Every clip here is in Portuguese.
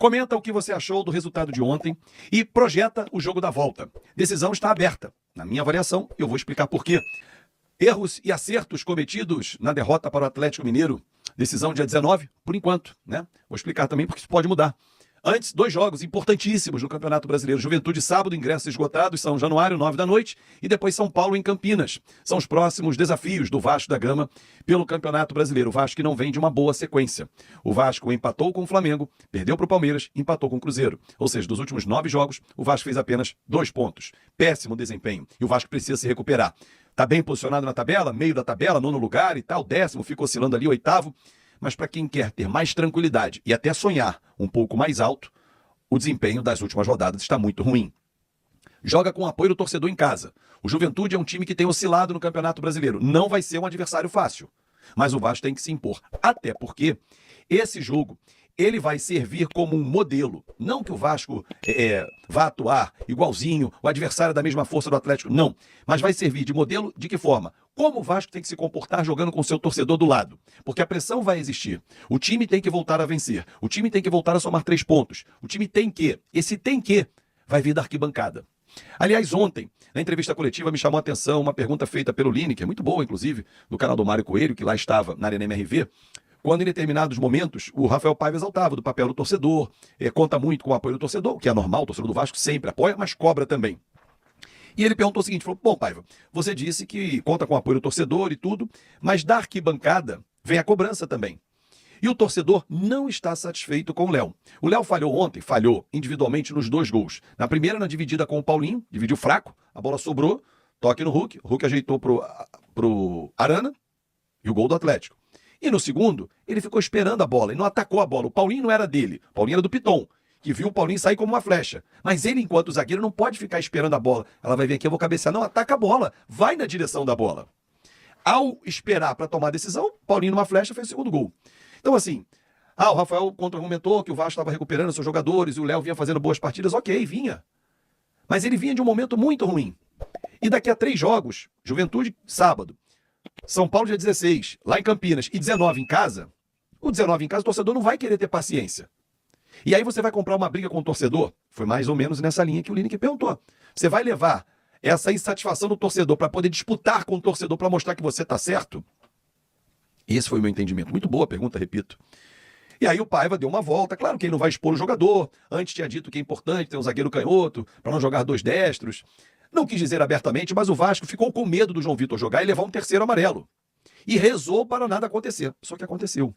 Comenta o que você achou do resultado de ontem e projeta o jogo da volta. Decisão está aberta. Na minha avaliação, eu vou explicar por quê. Erros e acertos cometidos na derrota para o Atlético Mineiro. Decisão dia 19, por enquanto, né? Vou explicar também porque isso pode mudar. Antes, 2 jogos importantíssimos no Campeonato Brasileiro. Juventude sábado, ingressos esgotados, São Januário, 9 da noite. E depois São Paulo em Campinas. São os próximos desafios do Vasco da Gama pelo Campeonato Brasileiro. O Vasco que não vem de uma boa sequência. O Vasco empatou com o Flamengo, perdeu para o Palmeiras, empatou com o Cruzeiro. Ou seja, dos últimos 9 jogos, o Vasco fez apenas 2 pontos. Péssimo desempenho. E o Vasco precisa se recuperar. Está bem posicionado na tabela, meio da tabela, 9º lugar e tal, 10º, fica oscilando ali, 8º. Mas para quem quer ter mais tranquilidade e até sonhar um pouco mais alto, o desempenho das últimas rodadas está muito ruim. Joga com o apoio do torcedor em casa. O Juventude é um time que tem oscilado no Campeonato Brasileiro. Não vai ser um adversário fácil. Mas o Vasco tem que se impor. Até porque esse jogo ele vai servir como um modelo. Não que o Vasco vá atuar igualzinho, o adversário da mesma força do Atlético. Não. Mas vai servir de modelo de que forma? Como o Vasco tem que se comportar jogando com o seu torcedor do lado. Porque a pressão vai existir. O time tem que voltar a vencer. O time tem que voltar a somar 3 pontos. O time tem que. Esse tem que vai vir da arquibancada. Aliás, ontem, na entrevista coletiva, me chamou a atenção uma pergunta feita pelo Lineker, muito boa, inclusive, do canal do Mário Coelho, que lá estava na Arena MRV, quando em determinados momentos o Rafael Paiva exaltava do papel do torcedor, conta muito com o apoio do torcedor, o que é normal, o torcedor do Vasco sempre apoia, mas cobra também. E ele perguntou o seguinte, falou, bom, Paiva, você disse que conta com o apoio do torcedor e tudo, mas da arquibancada vem a cobrança também. E o torcedor não está satisfeito com o Léo. O Léo falhou ontem, falhou individualmente nos 2 gols. Na primeira, na dividida com o Paulinho, dividiu fraco, a bola sobrou, toque no Hulk, o Hulk ajeitou pro Arana e o gol do Atlético. E no segundo, ele ficou esperando a bola e não atacou a bola. O Paulinho não era dele, o Paulinho era do Piton, que viu o Paulinho sair como uma flecha. Mas ele, enquanto zagueiro, não pode ficar esperando a bola. Ela vai vir aqui, eu vou cabecear. Não, ataca a bola, vai na direção da bola. Ao esperar para tomar a decisão, o Paulinho numa flecha fez o segundo gol. Então assim, o Rafael contra-argumentou que o Vasco estava recuperando seus jogadores e o Léo vinha fazendo boas partidas. Ok, vinha. Mas ele vinha de um momento muito ruim. E daqui a 3 jogos, Juventude, sábado, São Paulo dia 16, lá em Campinas, e 19 em casa, o 19 em casa o torcedor não vai querer ter paciência. E aí você vai comprar uma briga com o torcedor? Foi mais ou menos nessa linha que o Lineker perguntou. Você vai levar essa insatisfação do torcedor para poder disputar com o torcedor para mostrar que você está certo? Esse foi o meu entendimento. Muito boa pergunta, repito. E aí o Paiva deu uma volta. Claro que ele não vai expor o jogador. Antes tinha dito que é importante ter um zagueiro canhoto para não jogar 2 destros. Não quis dizer abertamente, mas o Vasco ficou com medo do João Vitor jogar e levar um 3º amarelo. E rezou para nada acontecer. Só que aconteceu.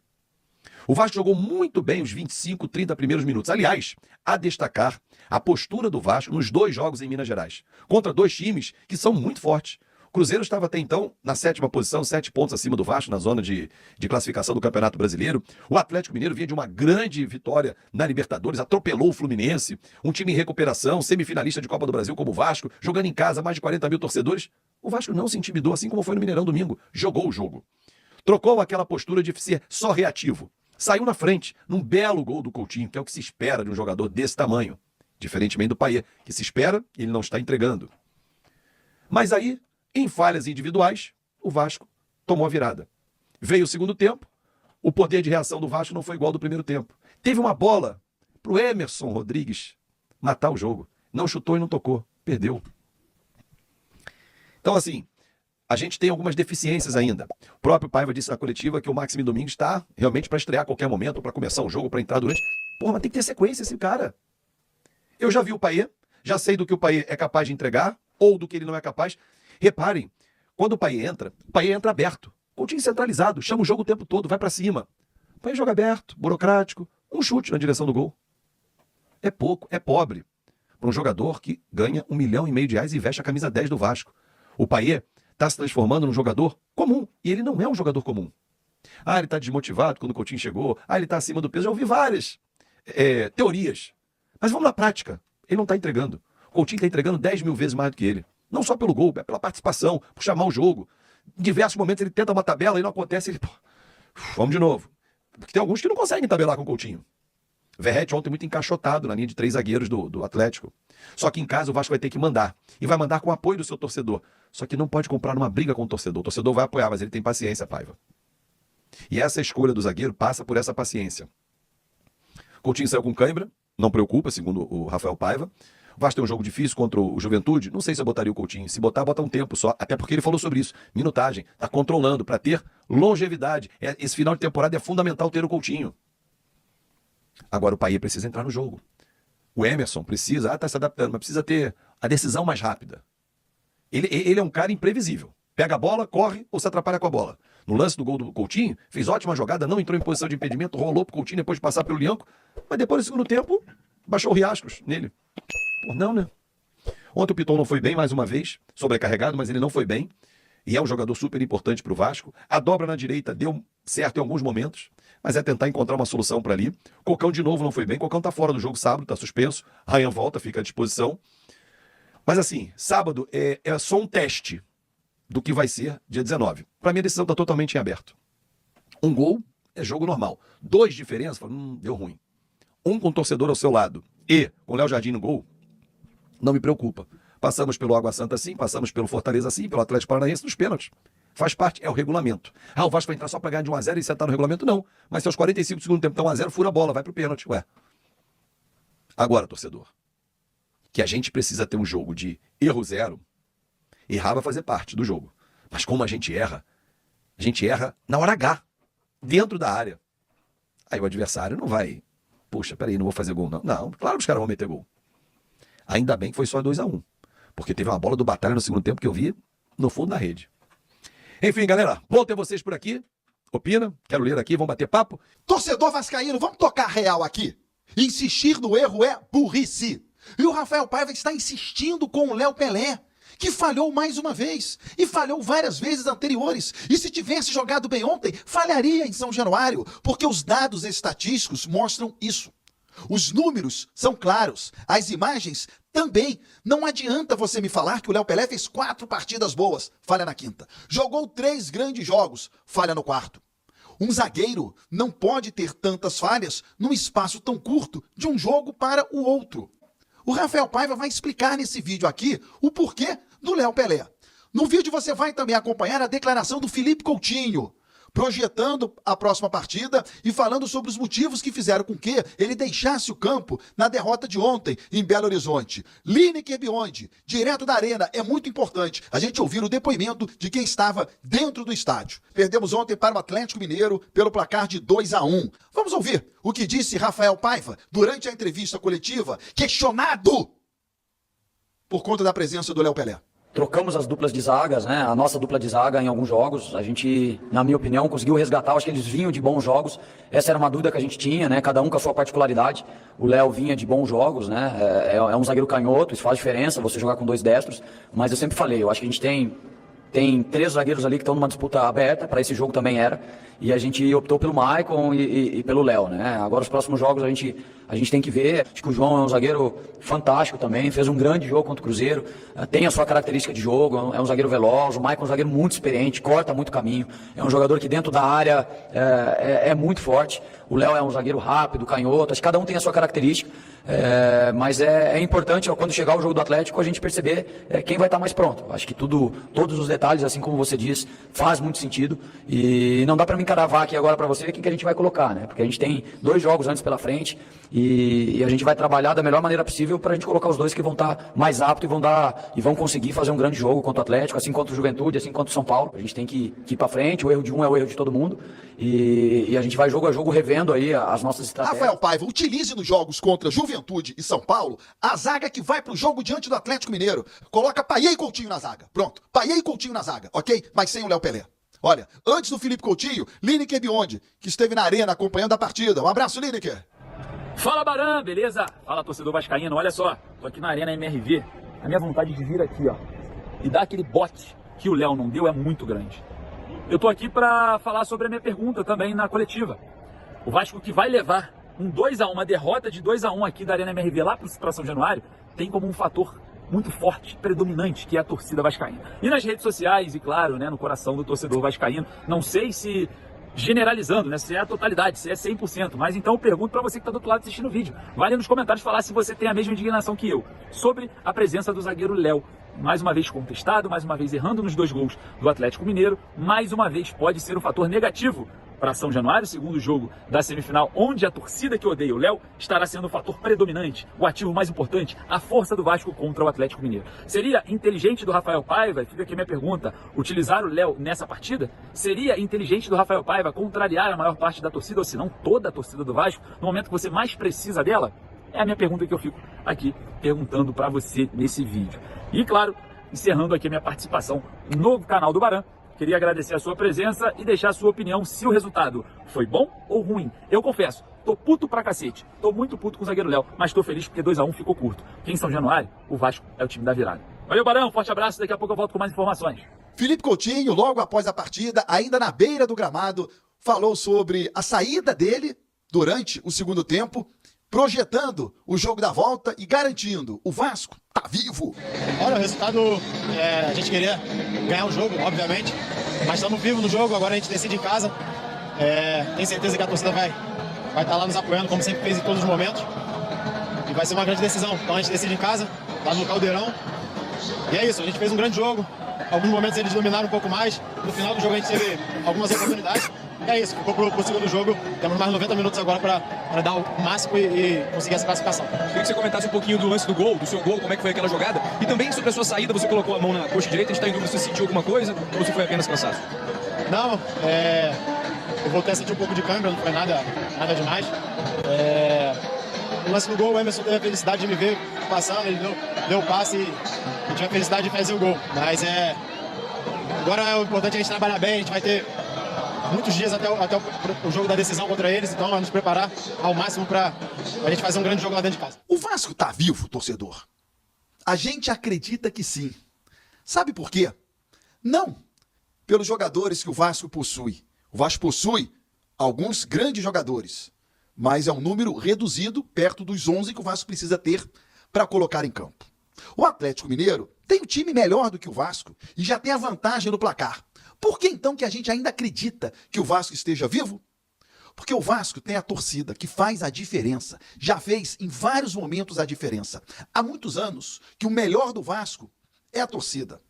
O Vasco jogou muito bem os 25, 30 primeiros minutos. Aliás, a destacar a postura do Vasco nos 2 jogos em Minas Gerais. Contra 2 times que são muito fortes. O Cruzeiro estava até então na 7ª posição, 7 pontos acima do Vasco na zona de classificação do Campeonato Brasileiro. O Atlético Mineiro vinha de uma grande vitória na Libertadores, atropelou o Fluminense. Um time em recuperação, semifinalista de Copa do Brasil como o Vasco, jogando em casa, mais de 40 mil torcedores. O Vasco não se intimidou, assim como foi no Mineirão domingo. Jogou o jogo. Trocou aquela postura de ser só reativo. Saiu na frente, num belo gol do Coutinho, que é o que se espera de um jogador desse tamanho. Diferentemente do Payet, que se espera e ele não está entregando. Mas aí, em falhas individuais, o Vasco tomou a virada. Veio o segundo tempo, o poder de reação do Vasco não foi igual ao do primeiro tempo. Teve uma bola para o Emerson Rodrigues matar o jogo. Não chutou e não tocou. Perdeu. Então, assim, a gente tem algumas deficiências ainda. O próprio Paiva disse na coletiva que o Maxime Domingues está realmente para estrear a qualquer momento, para começar o jogo, para entrar durante. Porra, mas tem que ter sequência esse cara. Eu já vi o Payet, já sei do que o Payet é capaz de entregar, ou do que ele não é capaz. Reparem, quando o Payet entra aberto. Coutinho centralizado, chama o jogo o tempo todo, vai para cima. O Payet joga aberto, burocrático, um chute na direção do gol. É pouco, é pobre. Para um jogador que ganha R$1,5 milhão e veste a camisa 10 do Vasco. O Payet está se transformando num jogador comum, e ele não é um jogador comum. Ele está desmotivado quando o Coutinho chegou, ele está acima do peso. Já ouvi várias teorias. Mas vamos na prática. Ele não está entregando. O Coutinho está entregando 10 mil vezes mais do que ele. Não só pelo gol, pela participação, por chamar o jogo. Em diversos momentos ele tenta uma tabela e não acontece. Ele, vamos de novo. Porque tem alguns que não conseguem tabelar com o Coutinho. Verratti ontem muito encaixotado na linha de 3 zagueiros do Atlético. Só que em casa o Vasco vai ter que mandar. E vai mandar com o apoio do seu torcedor. Só que não pode comprar numa briga com o torcedor. O torcedor vai apoiar, mas ele tem paciência, Paiva. E essa escolha do zagueiro passa por essa paciência. Coutinho saiu com cãibra, não preocupa, segundo o Rafael Paiva. O Vasco tem um jogo difícil contra o Juventude. Não sei se eu botaria o Coutinho. Se botar, bota um tempo só. Até porque ele falou sobre isso. Minutagem. Tá controlando para ter longevidade. Esse final de temporada é fundamental ter o Coutinho. Agora o Payet precisa entrar no jogo. O Emerson precisa, tá se adaptando, mas precisa ter a decisão mais rápida. Ele é um cara imprevisível. Pega a bola, corre ou se atrapalha com a bola. No lance do gol do Coutinho, fez ótima jogada, não entrou em posição de impedimento, rolou pro Coutinho depois de passar pelo Lianco, mas depois no segundo tempo, baixou o Riascos nele. Pô, não, né? Ontem o Piton não foi bem mais uma vez, sobrecarregado, mas ele não foi bem. E é um jogador super importante pro Vasco. A dobra na direita deu certo em alguns momentos, mas é tentar encontrar uma solução para ali. Cocão de novo não foi bem, Cocão tá fora do jogo sábado, tá suspenso. Ryan volta, fica à disposição. Mas assim, sábado é só um teste do que vai ser dia 19. Para mim a decisão tá totalmente em aberto. Um gol é jogo normal. 2 diferenças, deu ruim. Um com o torcedor ao seu lado e com o Léo Jardim no gol, não me preocupa. Passamos pelo Água Santa sim, passamos pelo Fortaleza sim, pelo Atlético Paranaense nos pênaltis. Faz parte, é o regulamento. O Vasco vai entrar só para ganhar de 1-0 e sentar no regulamento? Não. Mas se aos 45 do segundo tempo tá 1-0, fura a bola, vai pro pênalti. Ué. Agora, torcedor, que a gente precisa ter um jogo de erro zero. Errar vai fazer parte do jogo. Mas como a gente erra na hora H, dentro da área. Aí o adversário não vai, puxa, peraí, não vou fazer gol não. Não, claro que os caras vão meter gol. Ainda bem que foi só 2-1. Porque teve uma bola do Batalha no segundo tempo que eu vi no fundo da rede. Enfim, galera, bom ter vocês por aqui. Opina, quero ler aqui, vamos bater papo. Torcedor vascaíno, vamos tocar real aqui. Insistir no erro é burrice. E o Rafael Paiva está insistindo com o Léo Pelé, que falhou mais uma vez, e falhou várias vezes anteriores. E se tivesse jogado bem ontem, falharia em São Januário, porque os dados estatísticos mostram isso. Os números são claros, as imagens também. Não adianta você me falar que o Léo Pelé fez 4 partidas boas, falha na quinta. Jogou 3 grandes jogos, falha no quarto. Um zagueiro não pode ter tantas falhas num espaço tão curto de um jogo para o outro. O Rafael Paiva vai explicar nesse vídeo aqui o porquê do Léo Pelé. No vídeo você vai também acompanhar a declaração do Felipe Coutinho, projetando a próxima partida e falando sobre os motivos que fizeram com que ele deixasse o campo na derrota de ontem em Belo Horizonte. Lineker Biondi, direto da arena, é muito importante a gente ouvir o depoimento de quem estava dentro do estádio. Perdemos ontem para o Atlético Mineiro pelo placar de 2-1. Vamos ouvir o que disse Rafael Paiva durante a entrevista coletiva, questionado por conta da presença do Léo Pelé. Trocamos as duplas de zagas, né? A nossa dupla de zaga em alguns jogos. A gente, na minha opinião, conseguiu resgatar. Acho que eles vinham de bons jogos. Essa era uma dúvida que a gente tinha, né? Cada um com a sua particularidade. O Léo vinha de bons jogos, né? É um zagueiro canhoto, isso faz diferença, você jogar com 2 destros. Mas eu sempre falei, eu acho que a gente tem 3 zagueiros ali que estão numa disputa aberta, para esse jogo também era. E a gente optou pelo Maicon e pelo Léo, né? Agora os próximos jogos a gente tem que ver. Acho que o João é um zagueiro fantástico também, fez um grande jogo contra o Cruzeiro, tem a sua característica de jogo, é um zagueiro veloz. O Maicon é um zagueiro muito experiente, corta muito caminho, é um jogador que dentro da área é muito forte. O Léo é um zagueiro rápido, canhoto, acho que cada um tem a sua característica, mas é importante quando chegar o jogo do Atlético a gente perceber quem vai estar mais pronto. Acho que todos os detalhes, assim como você diz, faz muito sentido e não dá para mim cravar aqui agora para você quem que a gente vai colocar, né? Porque a gente tem 2 jogos antes pela frente e a gente vai trabalhar da melhor maneira possível para a gente colocar os 2 que vão estar mais aptos e vão conseguir fazer um grande jogo contra o Atlético, assim contra o Juventude, assim contra o São Paulo. A gente tem que ir para frente, o erro de um é o erro de todo mundo e a gente vai jogo a jogo revendo aí as nossas estratégias. Rafael Paiva, utilize nos jogos contra Juventude e São Paulo a zaga que vai pro jogo diante do Atlético Mineiro. Coloca Payet e Coutinho na zaga. Pronto, Payet e Coutinho na zaga, ok? Mas sem o Léo Pelé. Olha, antes do Felipe Coutinho, Lineker Biondi, que esteve na arena acompanhando a partida. Um abraço, Lineker. Fala, Baran, beleza? Fala, torcedor vascaíno. Olha só, tô aqui na Arena MRV. A minha vontade de vir aqui, ó, e dar aquele bote que o Léo não deu é muito grande. Eu tô aqui pra falar sobre a minha pergunta também na coletiva. O Vasco que vai levar um 2-1, uma derrota de 2-1 aqui da Arena MRV lá pra São Januário, tem como um fator muito forte, predominante, que é a torcida vascaína. E nas redes sociais, e claro, né, no coração do torcedor vascaíno, não sei se generalizando, né, se é a totalidade, se é 100%, mas então eu pergunto para você que está do outro lado assistindo o vídeo, vai ali nos comentários falar se você tem a mesma indignação que eu, sobre a presença do zagueiro Léo, mais uma vez contestado, mais uma vez errando nos 2 gols do Atlético Mineiro, mais uma vez pode ser um fator negativo para São Januário, segundo jogo da semifinal, onde a torcida que odeia o Léo estará sendo o fator predominante, o ativo mais importante, a força do Vasco contra o Atlético Mineiro. Seria inteligente do Rafael Paiva, fica aqui a minha pergunta, utilizar o Léo nessa partida? Seria inteligente do Rafael Paiva contrariar a maior parte da torcida, ou se não toda a torcida do Vasco, no momento que você mais precisa dela? É a minha pergunta que eu fico aqui perguntando para você nesse vídeo. E claro, encerrando aqui a minha participação no canal do Baran, queria agradecer a sua presença e deixar a sua opinião se o resultado foi bom ou ruim. Eu confesso, tô puto pra cacete. Tô muito puto com o zagueiro Léo, mas tô feliz porque 2 a 1 ficou curto. Aqui em São Januário, o Vasco é o time da virada. Valeu, Barão, forte abraço, daqui a pouco eu volto com mais informações. Felipe Coutinho, logo após a partida, ainda na beira do gramado, falou sobre a saída dele durante o segundo tempo, projetando o jogo da volta e garantindo: o Vasco tá vivo. Olha, o resultado, a gente queria ganhar o jogo, obviamente, mas estamos vivos no jogo, agora a gente decide em casa. Tenho certeza que a torcida vai estar lá nos apoiando, como sempre fez em todos os momentos. E vai ser uma grande decisão. Então a gente decide em casa, lá no Caldeirão. E é isso, a gente fez um grande jogo. Alguns momentos eles dominaram um pouco mais. No final do jogo a gente teve algumas oportunidades. E é isso, ficou pro segundo jogo. Temos mais 90 minutos agora para dar o máximo e conseguir essa classificação. Queria que você comentasse um pouquinho do lance do gol, do seu gol, como é que foi aquela jogada. E também sobre a sua saída, você colocou a mão na coxa direita, a gente está em dúvida se você sentiu alguma coisa ou se foi apenas cansaço. Não, eu voltei a sentir um pouco de câimbra, não foi nada demais. O lance do gol, o Emerson teve a felicidade de me ver passando, ele deu o passe e tive a felicidade de fazer o gol. Mas agora o importante é a gente trabalhar bem, a gente vai ter muitos dias até o jogo da decisão contra eles, então vamos nos preparar ao máximo para a gente fazer um grande jogo lá dentro de casa. O Vasco tá vivo, torcedor. A gente acredita que sim. Sabe por quê? Não pelos jogadores que o Vasco possui. O Vasco possui alguns grandes jogadores, mas é um número reduzido, perto dos 11 que o Vasco precisa ter para colocar em campo. O Atlético Mineiro tem um time melhor do que o Vasco e já tem a vantagem no placar. Por que então que a gente ainda acredita que o Vasco esteja vivo? Porque o Vasco tem a torcida que faz a diferença. Já fez em vários momentos a diferença. Há muitos anos que o melhor do Vasco é a torcida.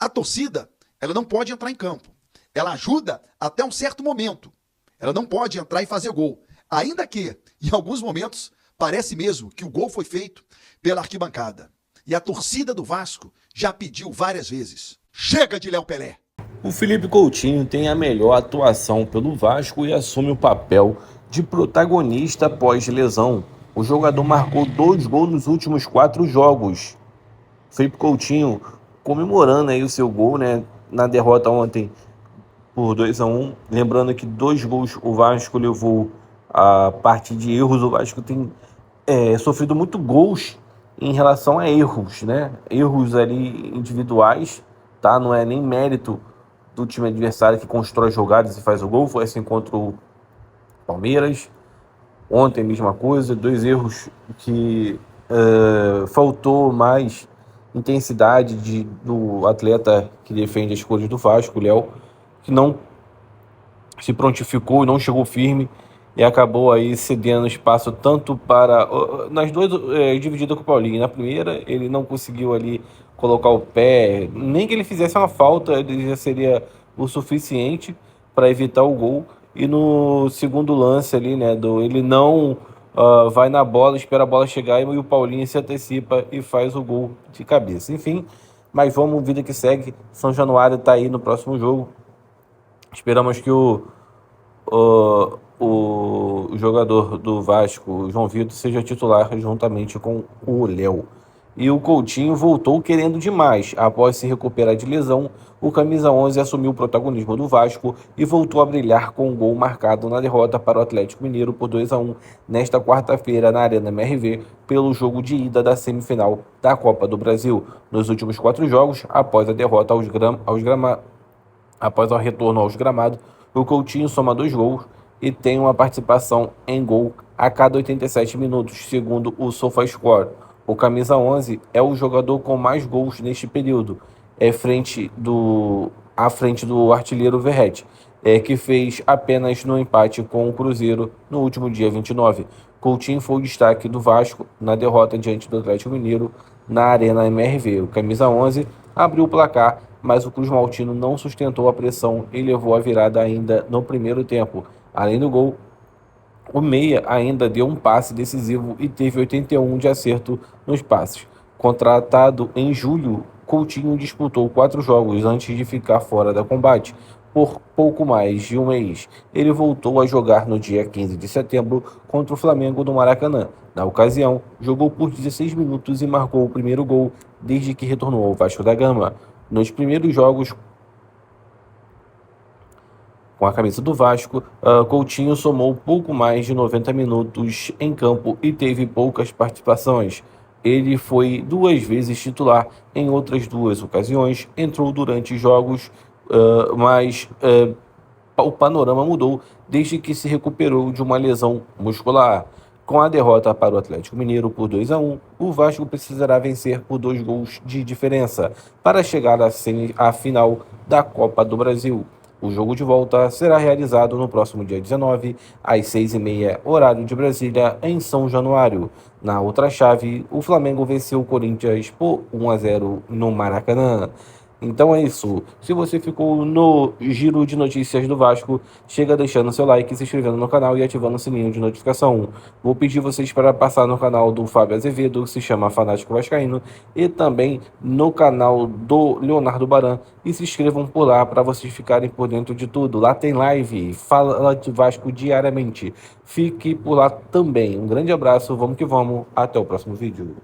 A torcida, ela não pode entrar em campo. Ela ajuda até um certo momento. Ela não pode entrar e fazer gol. Ainda que, em alguns momentos, parece mesmo que o gol foi feito pela arquibancada. E a torcida do Vasco já pediu várias vezes: chega de Léo Pelé! O Felipe Coutinho tem a melhor atuação pelo Vasco e assume o papel de protagonista após lesão. O jogador marcou 2 gols nos últimos 4 jogos. Felipe Coutinho comemorando aí o seu gol, né, na derrota ontem por 2 a 1. Lembrando que 2 gols o Vasco levou a parte de erros. O Vasco tem sofrido muito gols em relação a erros, né? Erros ali individuais, tá? Não é nem mérito do time adversário que constrói jogadas e faz o gol. Foi assim contra o Palmeiras. Ontem a mesma coisa, 2 erros que faltou mais intensidade do atleta que defende as cores do Vasco, o Léo, que não se prontificou e não chegou firme e acabou aí cedendo espaço tanto para... Nas duas, dividido com o Paulinho. Na primeira, ele não conseguiu ali colocar o pé, nem que ele fizesse uma falta, ele já seria o suficiente para evitar o gol. E no segundo lance ali, né, ele não vai na bola, espera a bola chegar e o Paulinho se antecipa e faz o gol de cabeça. Enfim, mas vamos, vida que segue. São Januário está aí no próximo jogo. Esperamos que o jogador do Vasco, João Vitor, seja titular juntamente com o Léo. E o Coutinho voltou querendo demais. Após se recuperar de lesão, o camisa 11 assumiu o protagonismo do Vasco e voltou a brilhar com um gol marcado na derrota para o Atlético Mineiro por 2 a 1 nesta quarta-feira na Arena MRV, pelo jogo de ida da semifinal da Copa do Brasil. Nos últimos 4 jogos, após a derrota após o retorno aos gramados, o Coutinho soma 2 gols e tem uma participação em gol a cada 87 minutos, segundo o SofaScore. O camisa 11 é o jogador com mais gols neste período, à frente do artilheiro Verratti, que fez apenas no empate com o Cruzeiro no último dia 29. Coutinho foi o destaque do Vasco na derrota diante do Atlético Mineiro na Arena MRV. O camisa 11 abriu o placar mas o Cruz Maltino não sustentou a pressão e levou a virada ainda no primeiro tempo. Além do gol, o meia ainda deu um passe decisivo e teve 81 de acerto nos passes. Contratado em julho, Coutinho disputou 4 jogos antes de ficar fora da combate por pouco mais de um mês. Ele voltou a jogar no dia 15 de setembro contra o Flamengo no Maracanã. Na ocasião, jogou por 16 minutos e marcou o primeiro gol desde que retornou ao Vasco da Gama. Nos primeiros jogos com a camisa do Vasco, Coutinho somou pouco mais de 90 minutos em campo e teve poucas participações. Ele foi 2 vezes titular em outras 2 ocasiões, entrou durante jogos, mas o panorama mudou desde que se recuperou de uma lesão muscular. Com a derrota para o Atlético Mineiro por 2-1, o Vasco precisará vencer por 2 gols de diferença para chegar à final da Copa do Brasil. O jogo de volta será realizado no próximo dia 19, às 6h30, horário de Brasília, em São Januário. Na outra chave, o Flamengo venceu o Corinthians por 1-0 no Maracanã. Então é isso. Se você ficou no giro de notícias do Vasco, chega deixando seu like, se inscrevendo no canal e ativando o sininho de notificação. Vou pedir vocês para passar no canal do Fábio Azevedo, que se chama Fanático Vascaíno, e também no canal do Leonardo Baran, e se inscrevam por lá para vocês ficarem por dentro de tudo. Lá tem live, fala de Vasco diariamente. Fique por lá também. Um grande abraço, vamos que vamos, até o próximo vídeo.